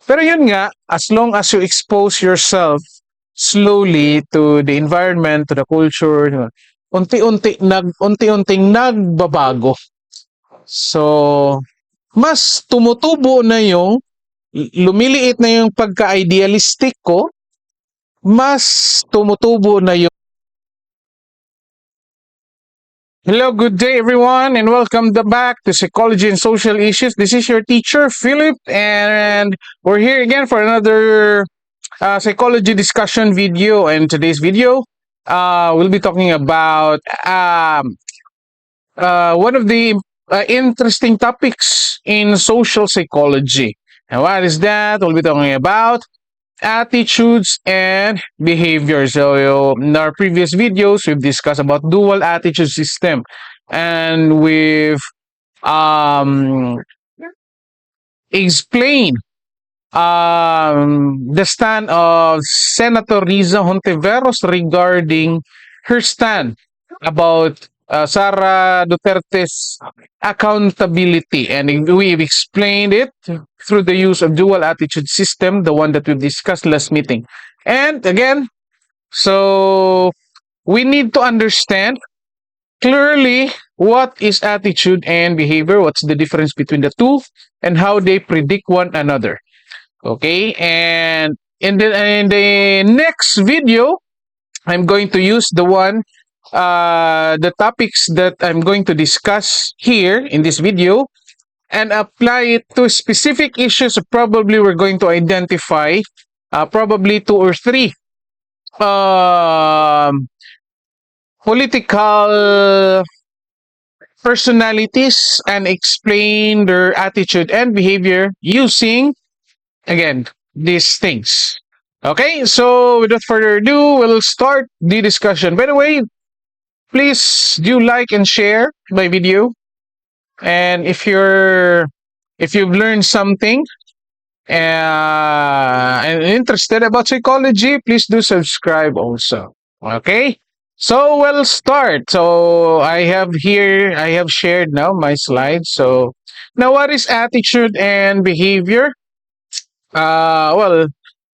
Pero yun nga, as long as you expose yourself slowly to the environment, to the culture, unti-unting nagbabago. So, mas tumutubo na yung lumiliit na yung pagka-idealistic ko, mas tumutubo na yung Hello, good day everyone, and welcome back to Psychology and Social Issues. This is your teacher, Philip, and we're here again for another psychology discussion video. And today's video, we'll be talking about one of the interesting topics in social psychology. And what is that? We'll be talking about attitudes and behavior. So in our previous videos, we've discussed about dual attitude system, and we've explained the stand of Senator Riza Hontiveros regarding her stand about Sara Duterte's accountability, and we've explained it through the use of dual attitude system, the one that we've discussed last meeting. And again, so we need to understand clearly what is attitude and behavior, what's the difference between the two, and how they predict one another. Okay, and in the next video, I'm going to use the topics that I'm going to discuss here in this video and apply it to specific issues. Probably we're going to identify probably 2 or 3 political personalities and explain their attitude and behavior using, again, these things. Okay, so without further ado, we'll start the discussion. By the way, please do like and share my video. And if you've learned something and interested about psychology, please do subscribe also. Okay, so we'll start. So I have shared now my slides. So now, what is attitude and behavior? Well,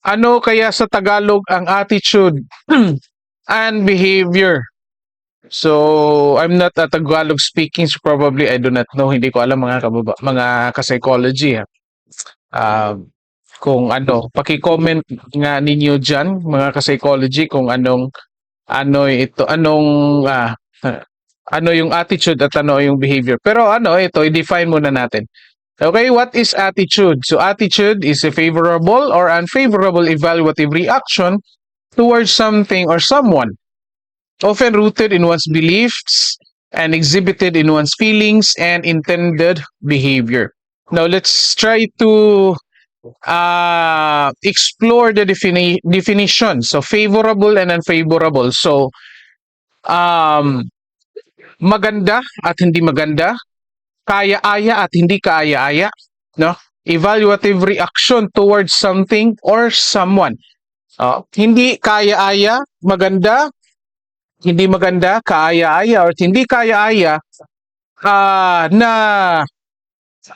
ano kaya sa Tagalog ang attitude and behavior? So, I'm not a Tagalog speaking, so probably I do not know. Hindi ko alam mga ka-psychology. Kung ano, paki-comment nga ninyo dyan, mga ka-psychology, kung ano yung attitude at ano yung behavior. Pero ito, i-define muna natin. Okay, what is attitude? So, attitude is a favorable or unfavorable evaluative reaction towards something or someone, often rooted in one's beliefs and exhibited in one's feelings and intended behavior. Now, let's try to explore the definition. So, favorable and unfavorable. So, maganda at hindi maganda, kaya-aya at hindi kaya-aya, no? Evaluative reaction towards something or someone. Hindi kaya-aya, maganda, hindi maganda, kaya-aya, or hindi kaya-aya,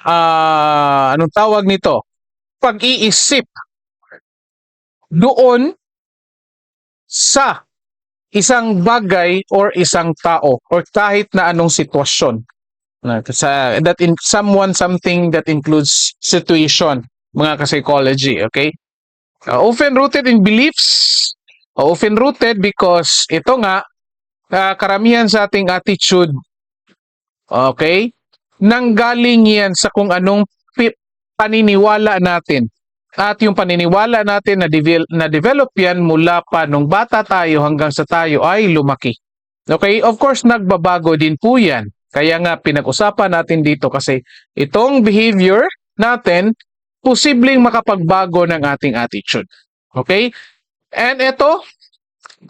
anong tawag nito? Pag-iisip doon sa isang bagay or isang tao or kahit na anong sitwasyon. That in someone, something that includes situation, mga ka-psychology, okay? Often rooted in beliefs, often rooted because ito nga, karamihan sa ating attitude, okay, nanggaling yan sa kung anong paniniwala natin. At yung paniniwala natin na develop yan mula pa nung bata tayo hanggang sa tayo ay lumaki. Okay, of course, nagbabago din po yan. Kaya nga pinag-usapan natin dito kasi itong behavior natin, posibleng makapagbago ng ating attitude. Okay? And ito,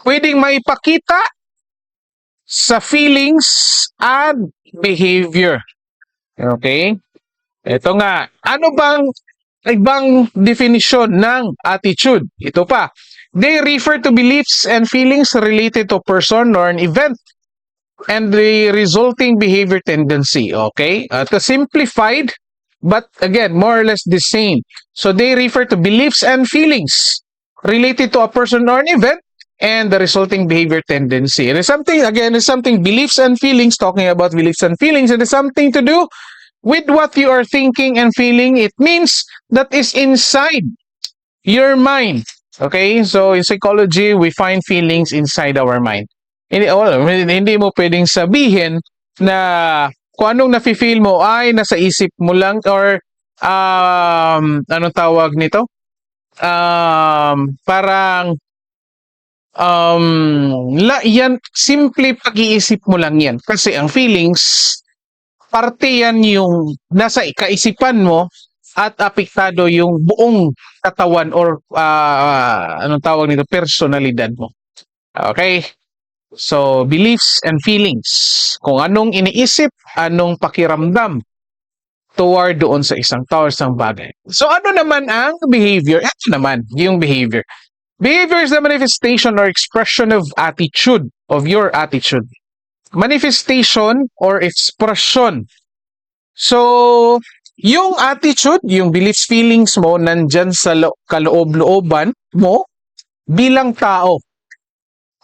pwedeng maipakita sa feelings and behavior. Okay? Ito nga, ano bang ibang definition ng attitude? Ito pa. They refer to beliefs and feelings related to a person or an event and the resulting behavior tendency. Okay? To simplified, but again, more or less the same. So they refer to beliefs and feelings related to a person or an event and the resulting behavior tendency. It is something, again, it's something beliefs and feelings, talking about beliefs and feelings. It is something to do with what you are thinking and feeling. It means that is inside your mind. Okay? So in psychology, we find feelings inside our mind. Hindi mo pwedeng sabihin na kung anong nafe-feel mo ay nasa isip mo lang or anong tawag nito? Parang yan, simple pag-iisip mo lang yan. Kasi ang feelings, parte yan yung nasa kaisipan mo at apektado yung buong katawan or anong tawag nito, personalidad mo. Okay? So, beliefs and feelings. Kung anong iniisip, anong pakiramdam toward doon sa isang tao, isang bagay. So, ano naman ang behavior? Ito naman, yung behavior. Behavior is the manifestation or expression of attitude, of your attitude. Manifestation or expression. So, yung attitude, yung beliefs, feelings mo, nandyan sa kaloob-looban mo bilang tao.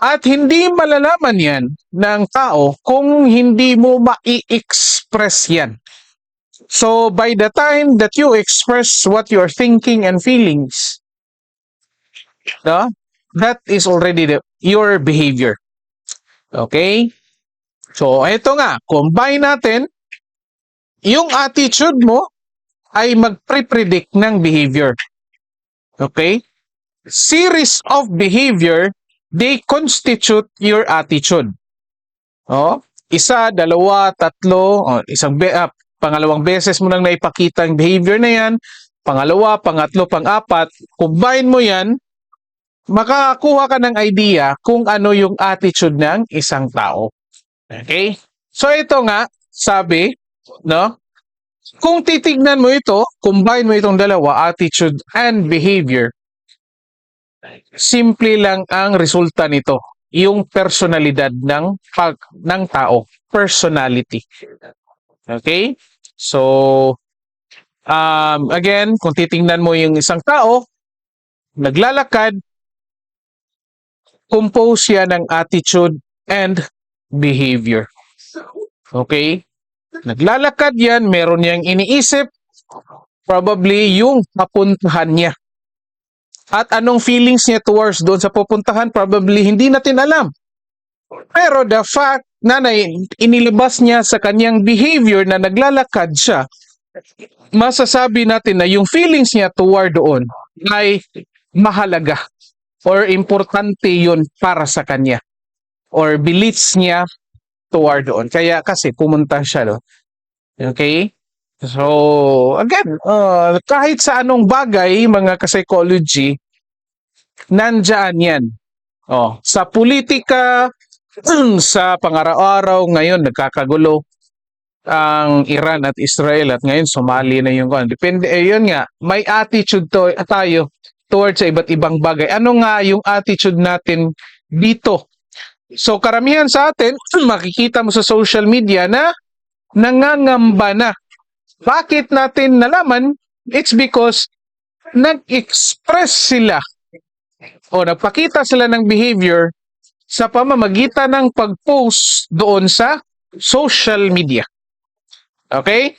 At hindi malalaman yan ng tao kung hindi mo ma-i-express yan. So, by the time that you express what you are thinking and feelings, no, that is already your behavior. Okay? So, ito nga, combine natin, yung attitude mo ay mag-predict ng behavior. Okay? Series of behavior, they constitute your attitude. Oh, isa, dalawa, tatlo, pangalawang beses mo nang naipakita ang behavior na yan, pangalawa, pangatlo, pang-apat, combine mo yan, makakuha ka ng idea kung ano yung attitude ng isang tao. Okay? So ito nga, sabi, no? Kung titignan mo ito, combine mo itong dalawa, attitude and behavior, simple lang ang resulta nito, yung personalidad ng tao, personality. Okay? So, again, kung titingnan mo yung isang tao, naglalakad, compose yan ng attitude and behavior. Okay? Naglalakad yan, meron niyang iniisip, probably yung papuntahan niya. At anong feelings niya towards doon sa pupuntahan, probably hindi natin alam. Pero the fact na inilabas niya sa kanyang behavior na naglalakad siya, masasabi natin na yung feelings niya toward doon ay mahalaga or importante yun para sa kanya or beliefs niya toward doon. Kaya kasi pumunta siya doon. Okay? So, again, kahit sa anong bagay, mga ka-psychology, nandyan yan. Sa politika, sa pang-araw-araw, ngayon nagkakagulo ang Iran at Israel at ngayon sumali na yung depende, yun nga, may attitude tayo towards sa iba't ibang bagay. Ano nga yung attitude natin dito? So, karamihan sa atin, makikita mo sa social media na nangangamba na. Bakit natin nalaman? It's because nag-express sila o nagpakita sila ng behavior sa pamamagitan ng pag-post doon sa social media. Okay?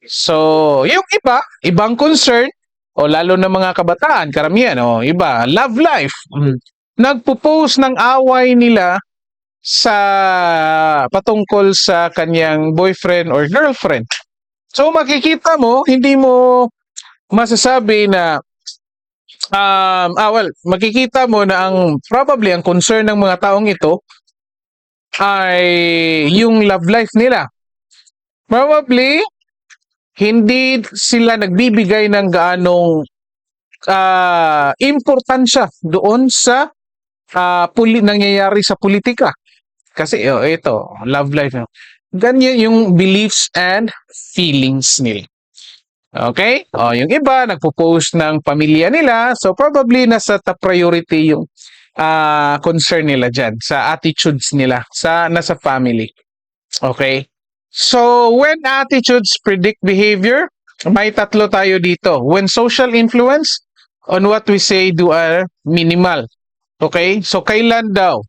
So, yung iba, ibang concern, o lalo na mga kabataan, karamihan, iba, love life. Nagpo-post ng away nila sa patungkol sa kanyang boyfriend or girlfriend. So makikita mo, hindi mo masasabi na makikita mo na probably ang concern ng mga taong ito ay yung love life nila. Probably hindi sila nagbibigay ng gaanong importansya doon sa nangyayari sa politika. Kasi ito, love life. Ganyan yung beliefs and feelings nila. Okay? Yung iba, nagpo-post ng pamilya nila. So, probably nasa top priority yung concern nila dyan. Sa attitudes nila. Nasa family. Okay? So, when attitudes predict behavior, may tatlo tayo dito. When social influence on what we say do are minimal. Okay? So, kailan daw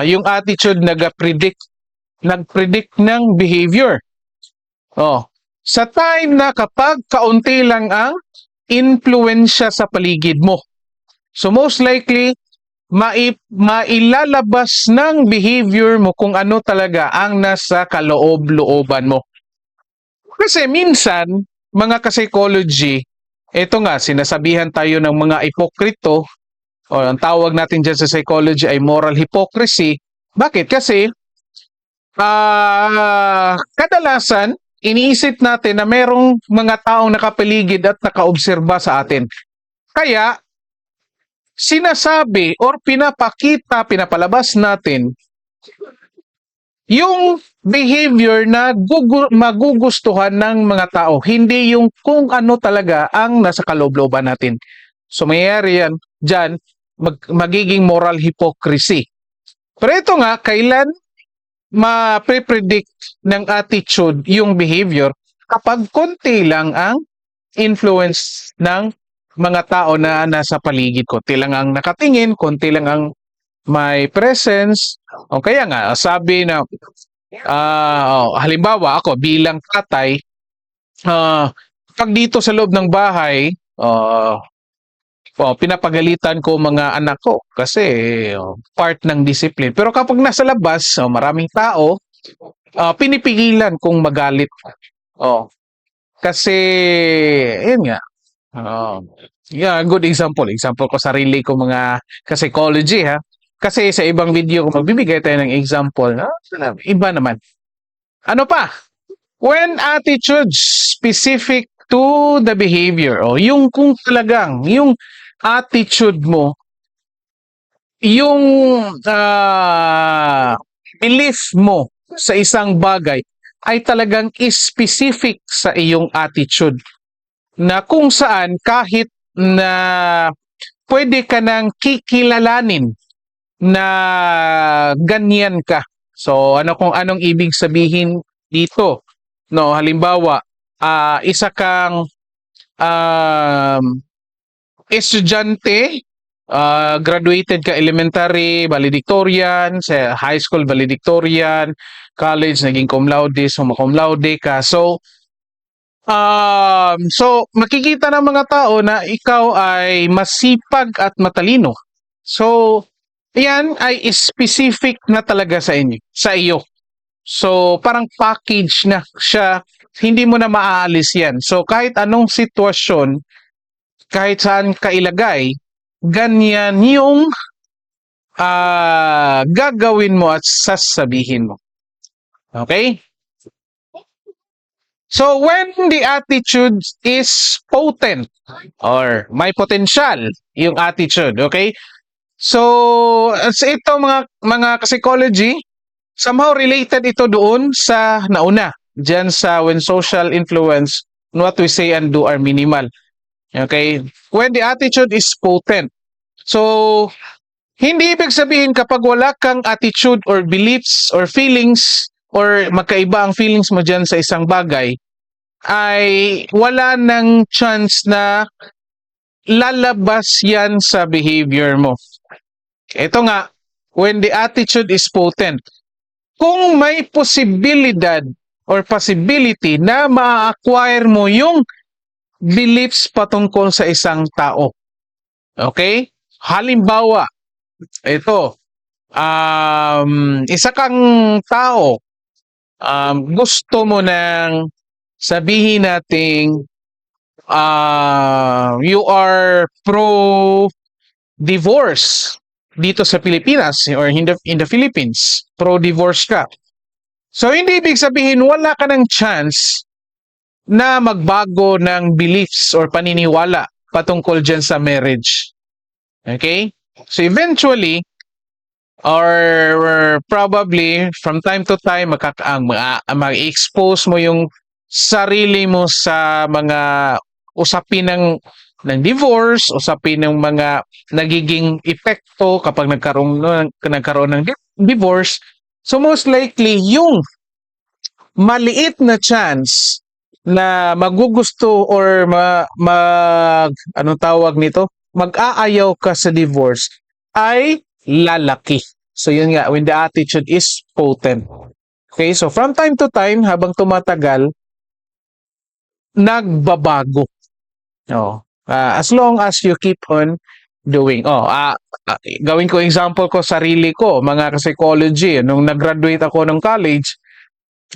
yung attitude nag-predict ng behavior? Oh, sa time na kapag kaunti lang ang influensya sa paligid mo. So most likely, mailalabas ng behavior mo kung ano talaga ang nasa kaloob-looban mo. Kasi minsan, mga ka-psychology, ito nga, sinasabihan tayo ng mga ipokrito, o ang tawag natin dyan sa psychology ay moral hypocrisy. Bakit? Kasi, kadalasan, iniisip natin na merong mga taong nakapaligid at nakaobserba sa atin. Kaya, sinasabi or pinapalabas natin yung behavior na magugustuhan ng mga tao, hindi yung kung ano talaga ang nasa kaloob-looban natin. So mayayari yan dyan, magiging moral hypocrisy. Pero ito nga, kailan ma-predict ng attitude yung behavior kapag konti lang ang influence ng mga tao na nasa paligid. Konti lang ang nakatingin, konti lang ang may presence. O kaya nga, sabi na, halimbawa ako bilang tatay, pag dito sa loob ng bahay, pinapagalitan ko mga anak ko kasi part ng discipline. Pero kapag nasa labas, maraming tao, pinipigilan kong magalit. Kasi, yun nga, yeah, good example. Example ko sarili ko mga ka-psychology ha. Kasi sa ibang video ko magbibigay tayo ng example. Iba naman. Ano pa? When attitudes specific to the behavior. Yung kung talagang, yung attitude mo, yung belief mo sa isang bagay ay talagang specific sa iyong attitude. Na kung saan kahit na pwede ka nang kikilalanin na ganyan ka. So ano kung anong ibig sabihin dito? No, halimbawa, isa kang estudyante, graduated ka elementary, valedictorian, sa high school valedictorian, college naging cum laude, summa cum laude ka. So makikita ng mga tao na ikaw ay masipag at matalino. So, yan ay specific na talaga sa iyo. So, parang package na siya, hindi mo na maaalis yan. So, kahit anong sitwasyon, kahit saan ka ilagay, ganyan yung gagawin mo at sasabihin mo. Okay? So, when the attitude is potent or may potential yung attitude, okay? So, ito mga psychology, somehow related ito doon sa nauna, diyan sa when social influence, what we say and do are minimal. Okay? When the attitude is potent. So, hindi ibig sabihin kapag wala kang attitude or beliefs or feelings or magkaiba ang feelings mo dyan sa isang bagay, ay wala nang chance na lalabas yan sa behavior mo. Ito nga, when the attitude is potent, kung may posibilidad or possibility na ma-acquire mo yung beliefs patungkol sa isang tao. Okay? Halimbawa, ito, isa kang tao, gusto mo nang sabihin nating you are pro-divorce dito sa Pilipinas or in the Philippines, pro-divorce ka. So, hindi ibig sabihin wala ka ng chance na magbago ng beliefs or paniniwala patungkol dyan sa marriage. Okay? So, eventually, or probably from time to time mag-expose mo yung sarili mo sa mga usapin ng divorce, usapin ng mga nagiging epekto kapag nagkaroon ng divorce. So most likely yung maliit na chance na magugusto or anong tawag nito? Mag-aayaw ka sa divorce ay lalaki. So yun nga, when the attitude is potent. Okay, so from time to time, habang tumatagal, nagbabago. Oh, as long as you keep on doing. Gawin ko example ko sarili ko, mga psychology. Nung nag-graduate ako ng college,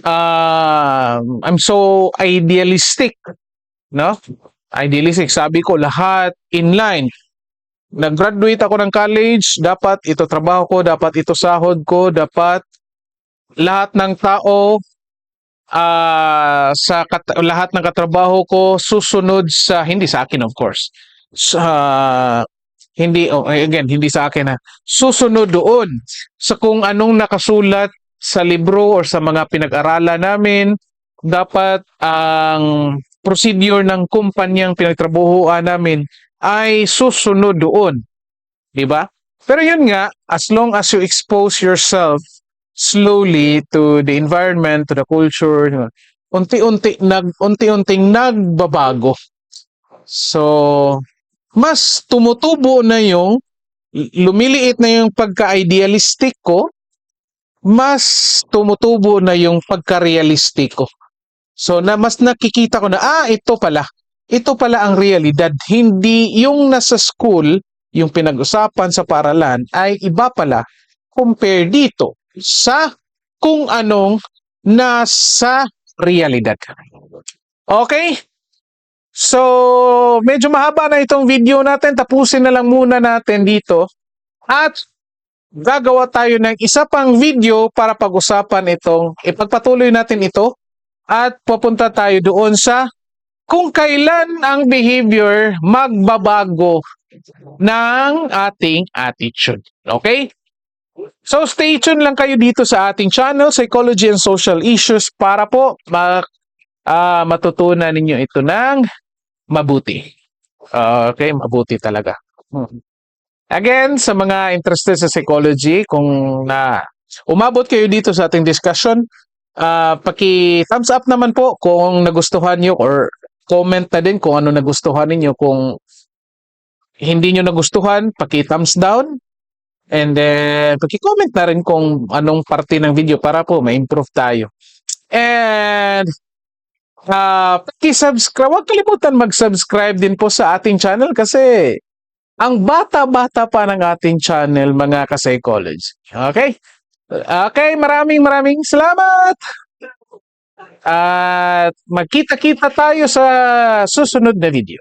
I'm so idealistic, no? Idealistic. Sabi ko, lahat in line. Nag-graduate ako ng college, dapat ito trabaho ko, dapat ito sahod ko, dapat lahat ng tao lahat ng katrabaho ko susunod sa, hindi sa akin of course. Hindi sa akin, susunod doon sa kung anong nakasulat sa libro or sa mga pinag-aralan namin. Dapat ang procedure ng kumpanyang pinagtrabahuan namin ay susunod doon, di ba? Pero yun nga, as long as you expose yourself slowly to the environment, to the culture, unti-unting nagbabago. So, mas tumutubo na lumiliit na yung pagka-idealistic ko, mas tumutubo na yung pagka-realistic ko. So, mas nakikita ko na, ito pala ang realidad. Hindi yung nasa school, yung pinag-usapan sa paaralan, ay iba pala compare dito sa kung anong nasa realidad. Okay? So, medyo mahaba na itong video natin. Tapusin na lang muna natin dito. At gagawa tayo ng isa pang video para pag-usapan ipagpatuloy natin ito. At pupunta tayo doon sa kung kailan ang behavior magbabago ng ating attitude. Okay? So stay tuned lang kayo dito sa ating channel, Psychology and Social Issues, para po matutunan ninyo ito ng mabuti. Okay, mabuti talaga. Again, sa mga interested sa psychology, kung umabot kayo dito sa ating discussion, paki-thumbs up naman po kung nagustuhan nyo, or comment na din kung ano nagustuhan ninyo. Kung hindi nyo nagustuhan, paki-thumbs down. And then, paki-comment na rin kung anong parte ng video para po ma-improve tayo. And paki-subscribe. Huwag kalimutan mag-subscribe din po sa ating channel kasi ang bata-bata pa ng ating channel, mga ka-psychology. Okay? Okay, maraming salamat! At magkita-kita tayo sa susunod na video.